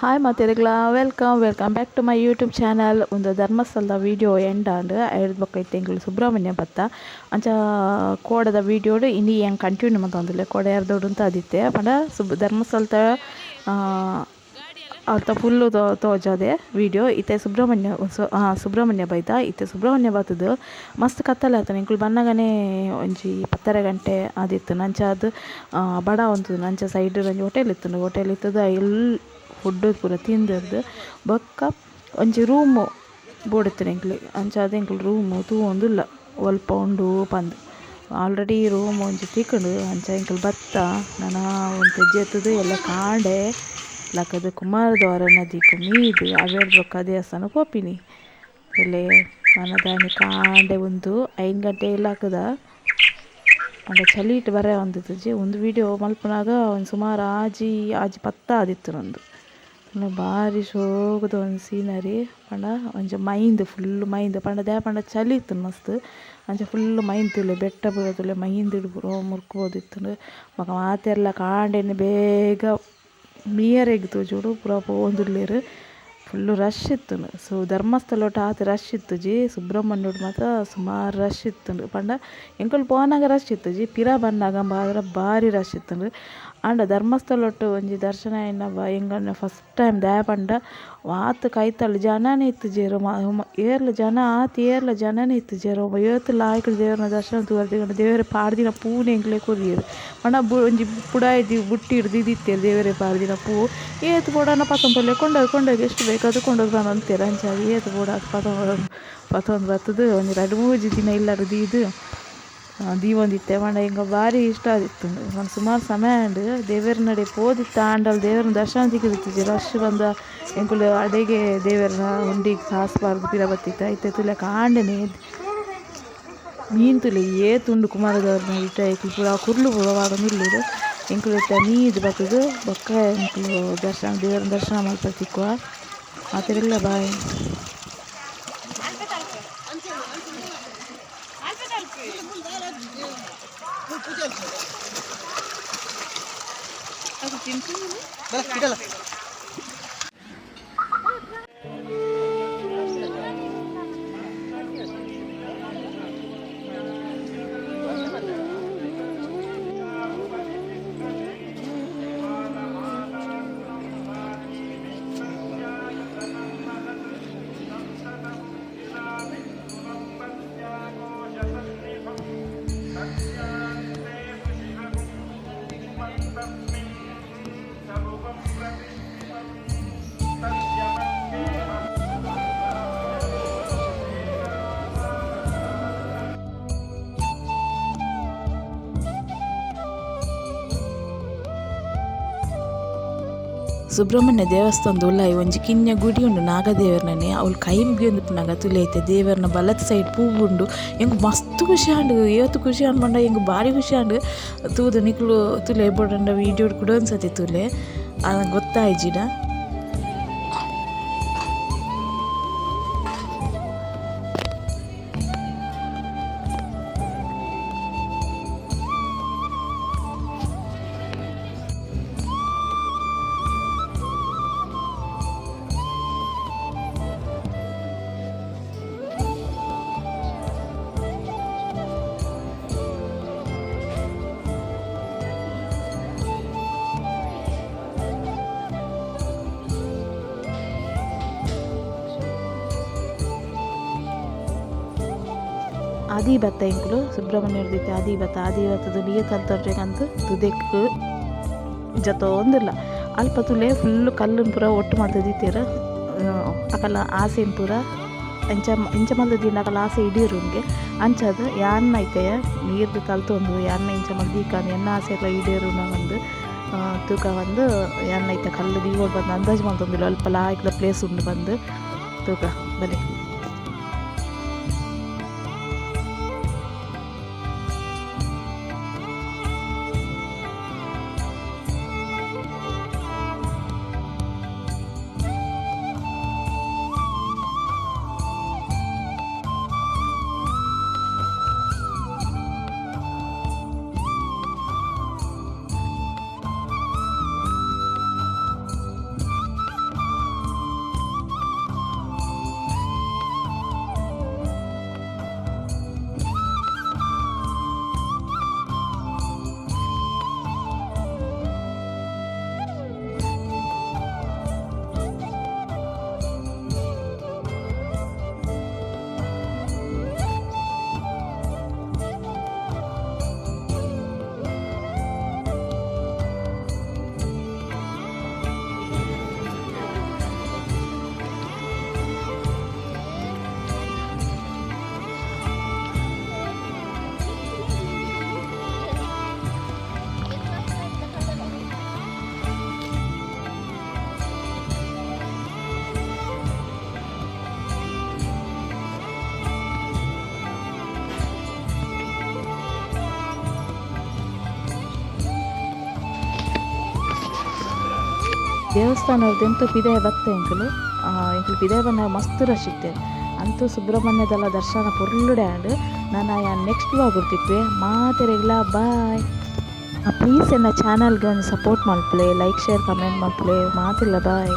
Hi ಮಾತೆರೆಗ್ಲ welcome back to my YouTube channel. ಒಂದು ಧರ್ಮಸ್ಥಳದ ವಿಡಿಯೋ ಎಂಡ್ ಹೇಳ್ಬೇಕೈತೆ ಎಂಗಳು ಸುಬ್ರಹ್ಮಣ್ಯ ಬತ್ತ ಅಂಚ ಕೋಡದ ವಿಡಿಯೋಡು ಇನಿ ಹೆಂಗೆ ಕಂಟಿನ್ಯೂ ಮಾಡ್ತಂದಿಲ್ಲ ಕೋಡ ಯಾರ್ದೋಡು ಅಂತ ಅದಿತ್ತೆ ಪಂಡ ಧರ್ಮಸ್ಥಳದ ಅಂತ ಫುಲ್ಲು ತೋಜದೆ ವಿಡಿಯೋ ಇತ್ತೆ ಸುಬ್ರಹ್ಮಣ್ಯ ಬೈತ ಇತ್ತೆ ಸುಬ್ರಹ್ಮಣ್ಯ ಬತ್ತದು ಮಸ್ತ್ ಕತ್ತಲೆ ಆತನ ಇಂಕ್ಲು ಬನ್ನಗನೆ ಒಂಜಿ 10 ಗಂಟೆ ಆದಿತ್ತು. ನಂಚ ಅದು ಬಡ ಒಂತು ನಂಚ ಸೈಡ್ ಒಂಜಿ ಹೋಟೆಲ್ ಇತ್ತದು ಫುಡ್ ಪೂರ ತಿಂದಿರ್ದು ಬೊಕ್ಕ ಒಂಜಿ ರೂಮು ಬೋಡಿತ್ತನ ಎಂಕ್ಲು ಅಂಚ ಅದು ಎಂಕ್ಲು ರೂಮು ತೂವೊಂದುಲ್ಲ ಒಲ್ಪ ಉಂಡು ಪಂದ್ ಆಲ್ರೆಡಿ ರೂಮ್ ಒಂಜಿ ತಿಕ್ಕುಂಡು ಅಂಚ ಎಂಕ್ಲು ಬತ್ತ ನನ ಒಂದು ತೆಜ್ಜೆತ್ತದು ಎಲ್ಲ ಕಾಂಡೆ ಲಕ್ಕದ ಕುಮಾರದ್ವಾರ ನದಿಕ್ ಮೀದು ಅವೇರ್ ಬೊಕ್ಕ ದೇವಸ್ಥಾನ ಪೋಪಿನಿ ಎಲೆ ಮನದಾನಿ ಕಾಂಡೆ ಒಂದು 5 ಗಂಟೆ ಎಲ್ಲ ಹಾಕದ ಅಂಡ ಚಲೀಟ್ ಬರ ಒಂದಿತ್ತಜಿ ಒಂದು ವಿಡಿಯೋ ಮಲ್ಪನಾಗ ಒಂದು ಸುಮಾರು ಆಜಿ ಪತ್ತ ಆದಿತ್ತು ನಂದು ಭಾರಿ ಶೋಕದ ಒಂದು ಸೀನರಿ ಪಂಡ ಒಂಚ ಮೈಂದು ಫುಲ್ ಮೈಂದು ಪಂಡ ದೇ ಪಂಡ ಚಲಿ ಇತ್ತು ಮಸ್ತ್ ಅಂಚ ಫುಲ್ ಮೈಂದು ತುಲೆ ಬೆಟ್ಟ ಬುಡ ತುಲೆ ಮೈಂದು ಇಡ್ಬುಡು ಮುರ್ಕೋದಿತ್ತು ಮಗ ಮಾತೆಲ್ಲ ಕಾಂಡೆನೆ ಬೇಗ ಮೀಯರೆಗ್ ತೋಜುಡು ಪೂರ ಪೋಂದುಲ್ಲೆರ್ ಫುಲ್ಲು ರಶ್ ಇತ್ತು. ಧರ್ಮಸ್ಥಳ ಒಟ್ಟು ಆತ ರಶ್ ಇತ್ತು ಜಿ ಸುಬ್ರಹ್ಮಣ್ಯ ಮಾತ್ರ ಸುಮಾರು ರಶ್ ಇತ್ತು ಪಂಡ ಎಂಕಲ್ ಪೋನಾಗ ರಶ್ ಇತ್ತು ಜಿ ಪಿರ ಬಂದಾಗ ಮಾತ್ರ ಭಾರಿ ರಶ್ ಇತ್ತು ಅಂಡ ಧರ್ಮಸ್ಥಳ ಒಟ್ಟು ಒಂಜಿ ದರ್ಶನ ಎಂಗನ್ನ ಫಸ್ಟ್ ಟೈಮ್ ದೇ ಪಂಡ ಆತ ಕೈತಲ್ ಜನನೇ ಇತ್ತು ಜೇರು ಏರ್ಲ ಜನ ಆತ ಏರ್ಲ ಜನನೇ ಇತ್ತು ಜೇರು ಏತು ಲಾಯ್ಕಲ್ ದೇವರನ ದರ್ಶನ ತೂರ್ದಿಗಂಡ ದೇವರ ಪಾಡ್ದಿನ ಪೂನೆ ಎಂಕ್ಲೆ ಕೊರಿಯರು ಪಂಡ ಒಂಜಿ ಪುಡಾಯ್ದಿ ಬುಟ್ಟಿ ಹಿಡ್ದು ಇದಿತ್ತೇರು ದೇವರೇ ಪಾಡ್ದಿನ ಪೂ ಏತು ಪೋಡನ ಪತ್ತೊಂದು ಕೊಂಡೋಗಿ ಎಷ್ಟು ಬೇಕಾದ್ರು ಕೊಂಡೋಗಿ ಅಂತೀರ ಅಂಚಾಗಿ ಏತು ಪೋಡ ಪತ್ತೊಂದು ಬರ್ತದು ಒಂದು 2-3 ದಿನ ಇಲ್ಲಾರು ದೀವೊಂದಿತ್ತೆ ಪಂಡ ಹಿಂಗೆ ಭಾರಿ ಇಷ್ಟ ಆದಿತ್ತು. ಒಂದು ಸುಮಾರು ಸಮಯ ಉಂಡು ದೇವರ ನಡೆ ಪೋದಿತ್ತ ಆಂಡಲ್ ದೇವರನ ದರ್ಶನ ಸಿಕ್ಕಿದಿತ್ತು ರಶ್ ಬಂದ ಎಂಕುಲು ಅಡೆಗೆ ದೇವರನ ಹುಂಡಿಗೆ ಸಾಸ್ಬಾರ್ದು ಪಿರ ಬತ್ತಿತ್ತ ಐತೆ ತುಲೆ ಕಾಂಡನೆ ಮೀನು ತುಲೆ ಏತುಂಡು ಕುಮಾರದವ್ರನ್ನ ಇಟ್ಟ ಎಂಕ್ಲು ಪೂರ ಕುರ್ಲು ಪೂರವಾಗ ನಿಲ್ಲುಡು ಎಂಕ್ಲು ಇಟ್ಟ ಮೀದು ಬತ್ತದು ಬೊಕ್ಕ ಎಂಕ್ಲು ದೇವರನ ದರ್ಶನ ಮಾಡ್ತಾ ಸಿಕ್ಕುವ ಮಾತೆಲ್ಲ ಬಾಯ್. ಸುಬ್ರಹ್ಮಣ್ಯ ದೇವಸ್ಥಾನದ ಉಳ್ಳಾಯಿ ಒಂಜಿ ಕಿನ್ಯ ಗುಡಿ ಉಂಡು ನಾಗದೇವರನೇ ಅವ್ಲು ಕೈ ಮುಗಿಯೊಂದು ಪುನಗ ತುಲೆ ಐತೆ ದೇವರನ ಬಲತ್ ಸೈಡ್ ಪೂವು ಉಂಡು ಎಂಗ್ ಮಸ್ತ್ ಖುಷಿ ಆಂಡು ಏತು ಖುಷಿ ಅನ್ಪಂಡ ಎಂಗ್ ಭಾರಿ ಖುಷಿ ಆಂಡು ತೂದು ನಿಕ್ಲು ತುಲೆ ಬೋಡಂಡ ವೀಡಿಯೋ ಕೂಡ ಒಂದ್ಸತಿ ತುಲೆ ಗೊತ್ತಾಯ್ಜಿಡ. ಆದಿ ಬತ್ತ ಎಂಕ್ಲು ಸುಬ್ರಹ್ಮಣ್ಯ ಹಿಡ್ದಿತ್ತೆ ಆದಿ ಬತ್ತದು ನೀರು ಕಲ್ತೊಂಡ್ರೆಗಂತೂ ತುದೆಕ್ ಜತೊಂದಿಲ್ಲ ಅಲ್ಪ ತುಲೆ ಫುಲ್ಲು ಕಲ್ಲನ್ನು ಪೂರ ಒಟ್ಟು ಮಾಡ್ತದಿತ್ತೀರ ಅಕಲ್ಲ ಆಸೆನ್ ಪೂರ ಇಂಚ ಮಲ್ದಿನ ಅಕಲ್ಲ ಆಸೆ ಇಡೀರುನ್ಗೆ ಅಂಚದು ಯಾನ್ನ ಐತೆಯ ನೀರ್ದು ಕಲ್ತೊಂದು ಯಾನ್ನ ಇಂಚ ಮಲ್ದಿಕಾನು ಎನ್ನ ಆಸೆ ಎಲ್ಲ ಇಡೀರುನ ಒಂದು ತೂಕ ಒಂದು ಯಾನ್ನ ಐತೆ ಕಲ್ಲು ದೀಗೋಡು ಬಂದು ಅಂದಾಜು ಮಾಡ್ತೊಂದಿಲ್ಲ ಅಲ್ಪ ಲಾಯ್ಕದ ಪ್ಲೇಸ್ ಉಂಡು ಬಂದು ತೂಕ ಬಲೆ. ದೇವಸ್ಥಾನದಂತೂ ಪಿದಾಯ ಬತ್ತೆ ಎಂಕುಲು ಎಂಕುಲು ಪಿದಾಯ ಬಂದಾಗ ಮಸ್ತ್ ರಶ್ ಇತ್ತೆ ಅಂತೂ ಸುಬ್ರಹ್ಮಣ್ಯದಲ್ಲ ದರ್ಶನ ಪೊರ್ಲುಡೆ ಆಂಡ್ ನಾನು ನೆಕ್ಸ್ಟ್ ವ್ಲಾಗ್ ತಿಪ್ಪೆ ಮಾತೆರೆಗ್ಲ ಬಾಯ್. ಪ್ಲೀಸ್ ಎನ್ನ ಚಾನಲ್ಗೆ ಒಂದು ಸಪೋರ್ಟ್ ಮಲ್ಪಲೆ, ಲೈಕ್ ಶೇರ್ ಕಮೆಂಟ್ ಮಲ್ಪಲೆ ಮಾತಿಲ್ಲ ಬಾಯ್.